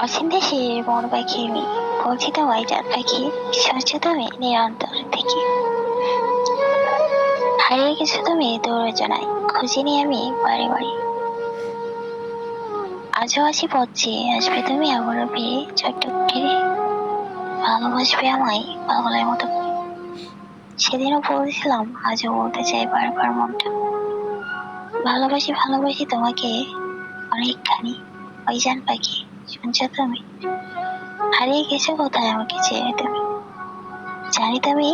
অচিন দেশে বড় পাখি আমি বলছি তোমায় জাত পাখি শুনছো তুমি নিরন্তর থেকে হারিয়ে গেছো তুমি দৌড়জনায় খুঁজিনি আমি বাড়ি বাড়ি আজও আসি পথে আসবে তুমি আবারও ফিরে ছোট্ট ফিরে ভালোবাসবে আমায় পাগলের মতো করে। সেদিনও বলছিলাম আজও বলতে চাই বারবার মনটা ভালোবাসি ভালোবাসি তোমাকে অনেকখানি ওই জান পাখি শুনছো তুমি হারিয়ে গেছো কোথায় আমাকে ছেড়ে তুমি জানি তুমি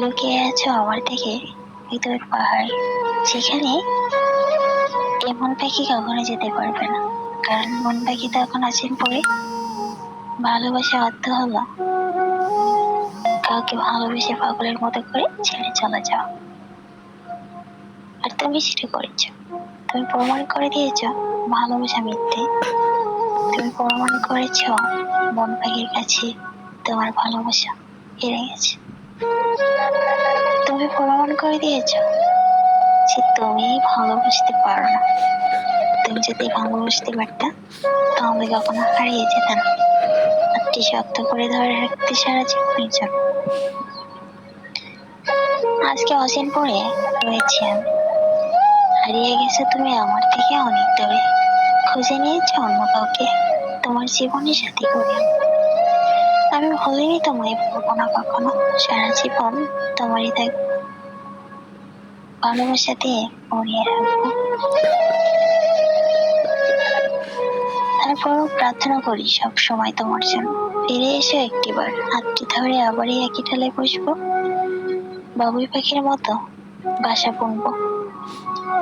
লুকিয়ে আছো আমার থেকে হৃদয়ের পাহাড়ে যেখানে এই মন পাখি কখনো যেতে পারবে না কারণ মন পাখি তখন আছেন পড়ে ভালোবাসা অর্থ হলো কাউকে ভালোবেসে পাগলের মতো করে ছেড়ে চলে যাও আর তুমি সেটা করেছো তুমি প্রমাণ করে দিয়েছো ভালোবাসা মিথ্যে তুমি প্রমাণ করেছো মন পাখির কাছে তোমার ভালোবাসা হেরে গেছে তুমি প্রমাণ করে দিয়েছো যে তুমি ভালোবাসতে পারো না তুমি যদি ভালোবাসতে পারতা তাহলে কখনো হারিয়ে যেত না হাতটি শক্ত করে ধরে রাখতে সারা জীবনের জন্য আজকে অচেন পড়ে রয়েছি আমি হারিয়ে গেছো তুমি আমার থেকে অনেক দূরে খুঁজে নিয়েছো অন্য কাউকে তোমার জীবনের সাথী করে আমি ভুলিনি তোমায় বলবো না কখনো সারা জীবন তোমারই থাকবো ভালোবাসা দিয়ে মরিয়ে রাখবো তারপরও প্রার্থনা করি সব সময় তোমার জন্য ফিরে এসো একটিবার হাতটি ধরে আবারই একই ঠালে বসবো বাবুই পাখির মতো বাসা বুনবো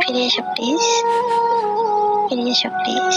ফিরে এসো প্লিজ ফিরে এসো প্লিজ